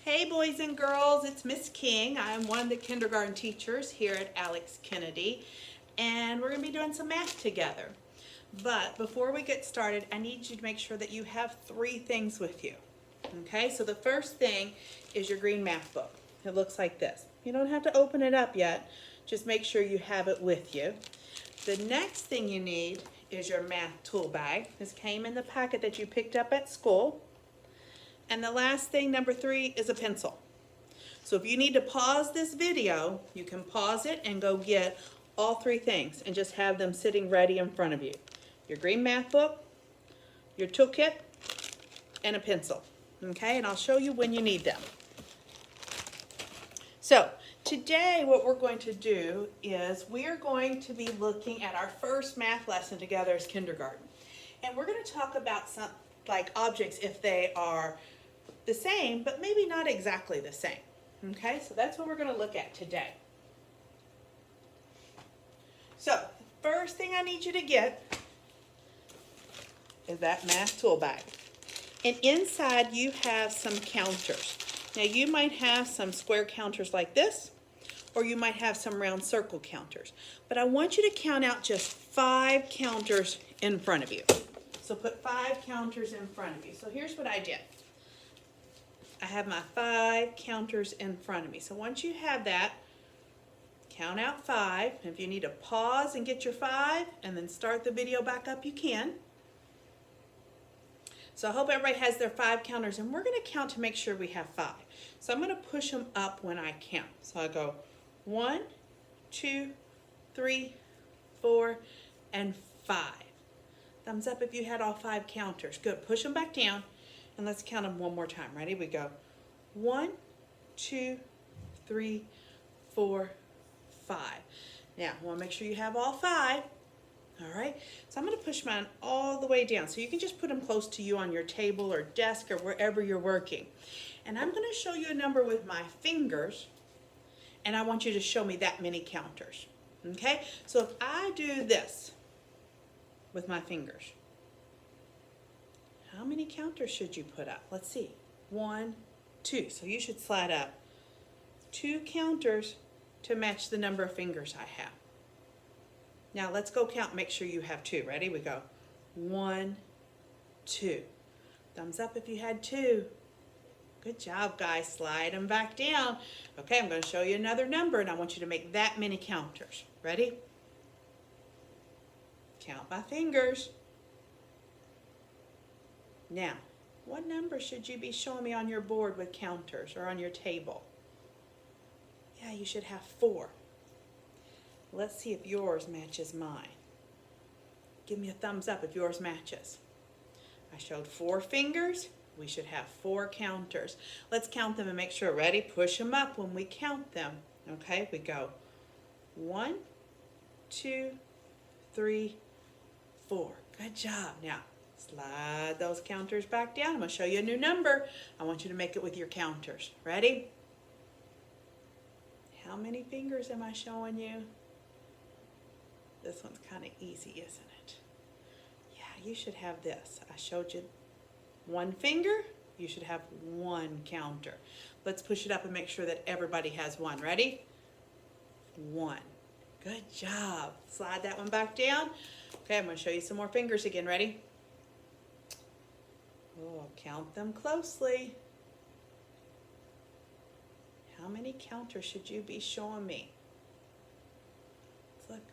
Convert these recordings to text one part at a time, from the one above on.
Hey boys and girls, it's Miss King. I'm one of the kindergarten teachers here at Alex Kennedy, and we're going to be doing some math together. But before we get started, I need you to make sure that you have three things with you. Okay, so the first thing is your green math book. It looks like this. You don't have to open it up yet, just make sure you have it with you. The next thing you need is your math tool bag. This came in the packet that you picked up at school. And the last thing, number 3, is a pencil. So if you need to pause this video, you can pause it and go get all three things and just have them sitting ready in front of you. Your green math book, your toolkit, and a pencil. Okay, and I'll show you when you need them. So today what we're going to do is we're going to be looking at our first math lesson together as kindergarten. And we're going to talk about some like objects if they are the same, but maybe not exactly the same. Okay, so that's what we're going to look at today. So, first thing I need you to get is that math tool bag. And inside you have some counters. Now you might have some square counters like this, or you might have some round circle counters. But I want you to count out just 5 counters in front of you. So put 5 counters in front of you. So here's what I did. I have my 5 counters in front of me. So once you have that, count out 5. If you need to pause and get your 5 and then start the video back up, you can. So I hope everybody has their 5 counters, and we're going to count to make sure we have 5. So I'm going to push them up when I count. So I go 1, 2, 3, 4, and 5. Thumbs up if you had all 5 counters. Good. Push them back down. And let's count them one more time. Ready? We go 1, 2, 3, 4, 5. Now, I want to make sure you have all 5. All right? So I'm going to push mine all the way down. So you can just put them close to you on your table or desk or wherever you're working. And I'm going to show you a number with my fingers. And I want you to show me that many counters. Okay? So if I do this with my fingers, how many counters should you put up? Let's see. 1, 2. So you should slide up 2 counters to match the number of fingers I have. Now let's go count. Make sure you have 2. Ready? We go 1, 2. Thumbs up if you had 2. Good job, guys. Slide them back down. Okay, I'm going to show you another number, and I want you to make that many counters. Ready? Count by fingers. Now, what number should you be showing me on your board with counters or on your table? Yeah, you should have 4. Let's see if yours matches mine. Give me a thumbs up if yours matches. I showed 4 fingers. We should have 4 counters. Let's count them and make sure. Ready? Push them up when we count them. Okay, we go 1, 2, 3, 4. Good job. Now, slide those counters back down. I'm going to show you a new number. I want you to make it with your counters. Ready? How many fingers am I showing you? This one's kind of easy, isn't it? Yeah, you should have this. I showed you 1 finger. You should have 1 counter. Let's push it up and make sure that everybody has 1. Ready? 1. Good job. Slide that one back down. Okay, I'm going to show you some more fingers again. Ready? Oh, count them closely. How many counters should you be showing me? Let's look.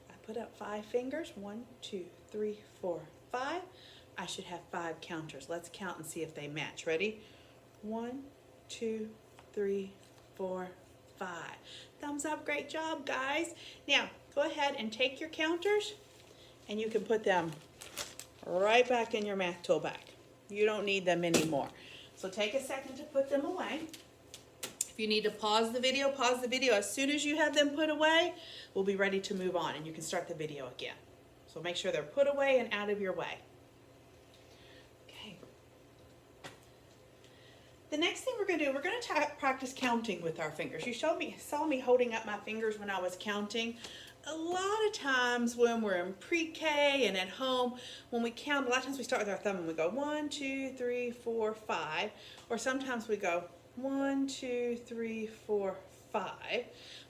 I put up 5 fingers. 1, 2, 3, 4, 5. I should have 5 counters. Let's count and see if they match. Ready? 1, 2, 3, 4, 5. Thumbs up. Great job, guys. Now, go ahead and take your counters, and you can put them right back in your math tool bag. You don't need them anymore. So take a second to put them away. If you need to pause the video, pause the video. As soon as you have them put away, we'll be ready to move on, and you can start the video again. So make sure they're put away and out of your way. Okay. The next thing we're going to do, we're going to practice counting with our fingers. You saw me holding up my fingers when I was counting. a lot of times when we're in pre-K and at home, when we count, a lot of times we start with our thumb and we go 1, 2, 3, 4, 5, or sometimes we go 1, 2, 3, 4, 5.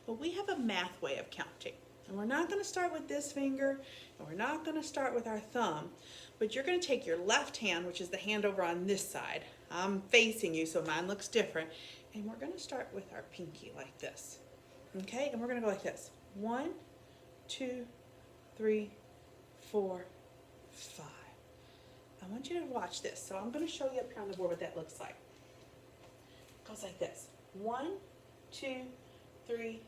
But we have a math way of counting. And we're not going to start with this finger, and we're not going to start with our thumb, but you're going to take your left hand, which is the hand over on this side. I'm facing you, so mine looks different. And we're going to start with our pinky like this. Okay, and we're going to go like this. 1, 2, 3, 4, 5. I want you to watch this. So I'm going to show you up here on the board what that looks like. It goes like this. 1, 2, 3,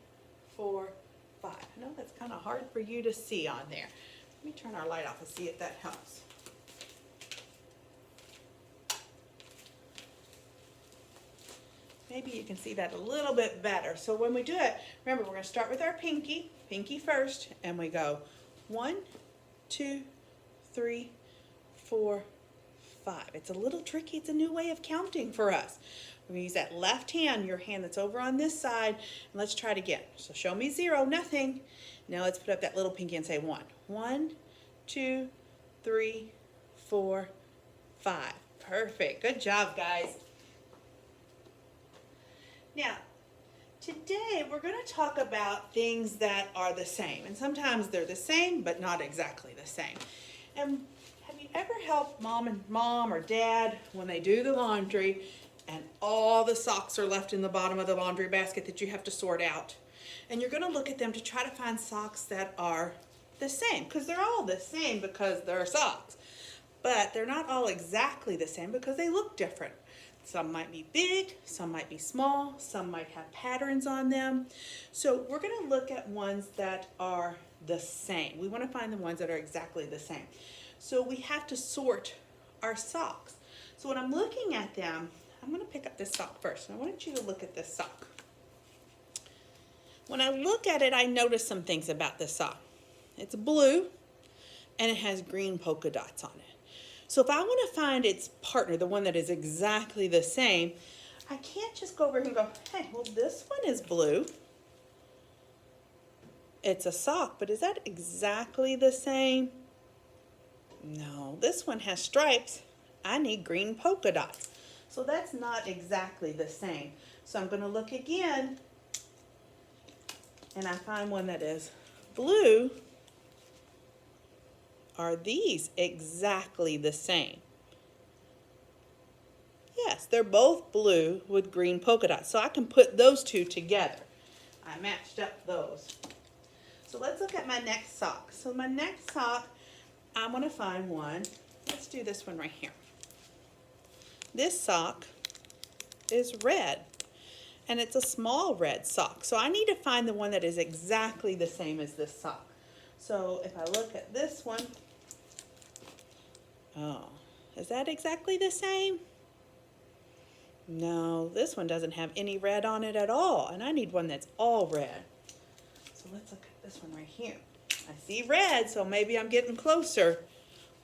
4, 5. I know that's kind of hard for you to see on there. Let me turn our light off and see if that helps. Maybe you can see that a little bit better. So when we do it, remember we're going to start with our pinky first, and we go 1, 2, 3, 4, 5. It's a little tricky. It's a new way of counting for us. We're going to use that left hand, your hand that's over on this side, and let's try it again. So show me 0, nothing. Now let's put up that little pinky and say 1. 1, 2, 3, 4, 5. Perfect. Good job, guys. Now, today we're going to talk about things that are the same. And sometimes they're the same, but not exactly the same. And have you ever helped mom or dad when they do the laundry and all the socks are left in the bottom of the laundry basket that you have to sort out? And you're going to look at them to try to find socks that are the same, because they're all the same because they're socks. But they're not all exactly the same because they look different. Some might be big, some might be small, some might have patterns on them. So we're going to look at ones that are the same. We want to find the ones that are exactly the same. So we have to sort our socks. So when I'm looking at them, I'm going to pick up this sock first. And I want you to look at this sock. When I look at it, I notice some things about this sock. It's blue and it has green polka dots on it. So if I want to find its partner, the one that is exactly the same, I can't just go over here and go, hey, well, this one is blue. It's a sock, but is that exactly the same? No, this one has stripes. I need green polka dots. So that's not exactly the same. So I'm going to look again, and I find one that is blue. Are these exactly the same? Yes, they're both blue with green polka dots. So I can put those two together. I matched up those. So let's look at my next sock. So my next sock, I'm going to find one. Let's do this one right here. This sock is red. And it's a small red sock. So I need to find the one that is exactly the same as this sock. So if I look at this one, oh, is that exactly the same? No, this one doesn't have any red on it at all, and I need one that's all red. So let's look at this one right here. I see red, so maybe I'm getting closer.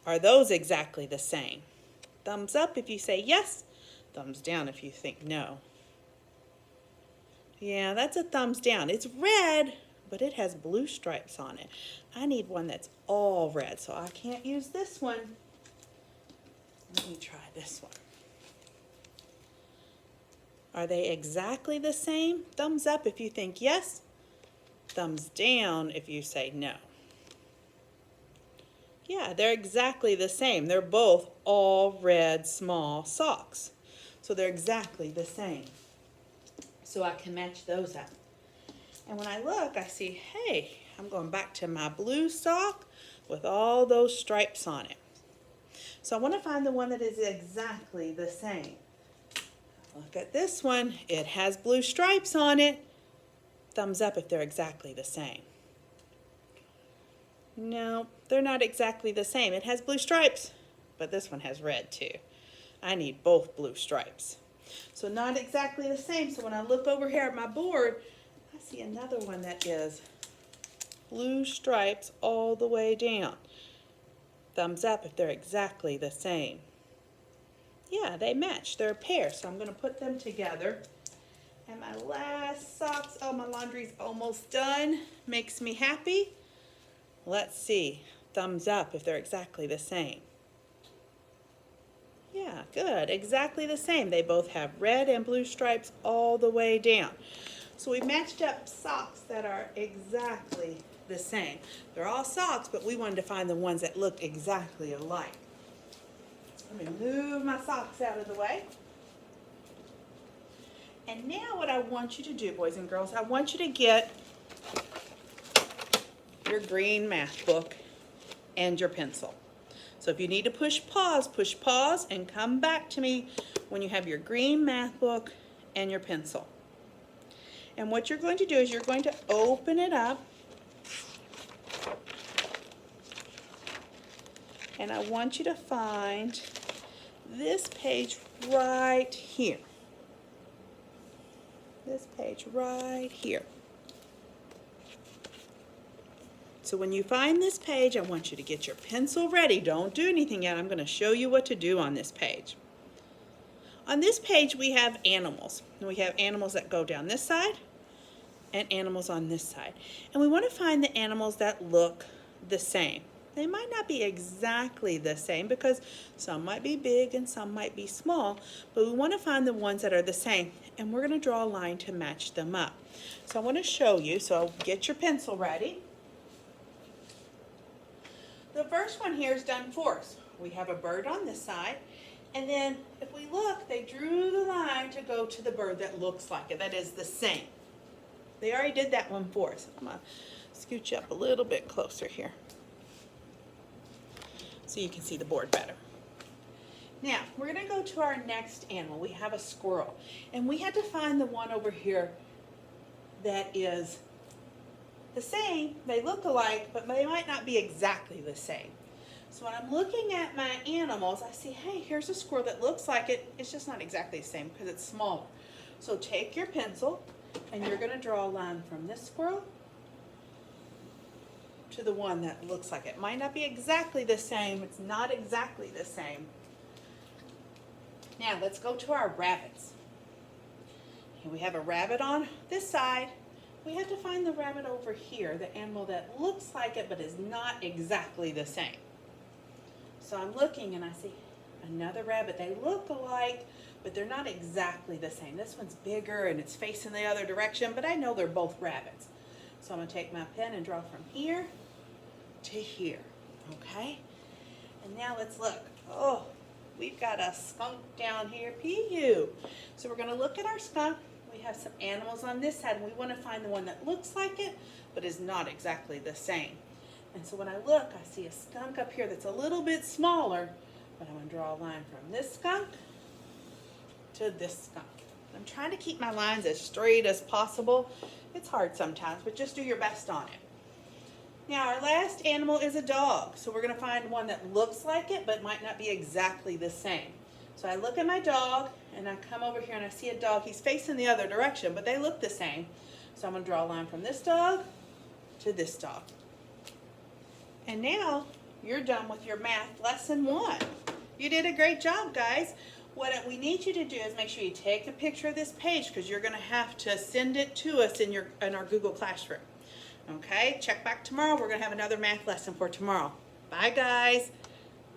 Are those exactly the same? Thumbs up if you say yes, thumbs down if you think no. Yeah, that's a thumbs down. It's red, but it has blue stripes on it. I need one that's all red, so I can't use this one. Let me try this one. Are they exactly the same? Thumbs up if you think yes. Thumbs down if you say no. Yeah, they're exactly the same. They're both all red small socks. So they're exactly the same. So I can match those up. And when I look, I see, hey, I'm going back to my blue sock with all those stripes on it. So I want to find the one that is exactly the same. Look at this one. It has blue stripes on it. Thumbs up if they're exactly the same. No, they're not exactly the same. It has blue stripes, but this one has red too. I need both blue stripes. So not exactly the same. So when I look over here at my board, I see another one that is blue stripes all the way down. Thumbs up if they're exactly the same. Yeah, they match. They're a pair. So I'm going to put them together. And my last socks, oh, my laundry's almost done. Makes me happy. Let's see, thumbs up if they're exactly the same. Yeah, good, exactly the same. They both have red and blue stripes all the way down. So we matched up socks that are exactly the same. They're all socks, but we wanted to find the ones that looked exactly alike. Let me move my socks out of the way. And now what I want you to do, boys and girls, I want you to get your green math book and your pencil. So if you need to push pause and come back to me when you have your green math book and your pencil. And what you're going to do is you're going to open it up. And I want you to find this page right here. This page right here. So when you find this page, I want you to get your pencil ready. Don't do anything yet. I'm going to show you what to do on this page. On this page, we have animals. We have animals that go down this side and animals on this side. And we want to find the animals that look the same. They might not be exactly the same because some might be big and some might be small, but we want to find the ones that are the same, and we're going to draw a line to match them up. So I want to show you, so get your pencil ready. The first one here is done for us. We have a bird on this side, and then if we look, they drew the line to go to the bird that looks like it, that is the same. They already did that one for us. I'm going to scooch up a little bit closer here so you can see the board better. Now, we're going to go to our next animal. We have a squirrel, and we had to find the one over here that is the same. They look alike, but they might not be exactly the same. So when I'm looking at my animals, I see, hey, here's a squirrel that looks like it. It's just not exactly the same because it's smaller. So take your pencil, and you're going to draw a line from this squirrel to the one that looks like it. Might not be exactly the same. It's not exactly the same. Now let's go to our rabbits. Here we have a rabbit on this side. We have to find the rabbit over here, the animal that looks like it but is not exactly the same. So I'm looking and I see another rabbit. They look alike, but they're not exactly the same. This one's bigger and it's facing the other direction, but I know they're both rabbits. So I'm going to take my pen and draw from here to here, okay? And now let's look. Oh, we've got a skunk down here, Pee-hoo. So we're going to look at our skunk. We have some animals on this side, and we want to find the one that looks like it, but is not exactly the same. And so when I look, I see a skunk up here that's a little bit smaller, but I'm going to draw a line from this skunk to this skunk. I'm trying to keep my lines as straight as possible. It's hard sometimes, but just do your best on it. Now our last animal is a dog. So we're going to find one that looks like it, but might not be exactly the same. So I look at my dog, and I come over here and I see a dog. He's facing the other direction, but they look the same. So I'm going to draw a line from this dog to this dog. And now you're done with your math lesson 1. You did a great job, guys. What we need you to do is make sure you take a picture of this page because you're going to have to send it to us in our Google Classroom. Okay, check back tomorrow. We're going to have another math lesson for tomorrow. Bye, guys.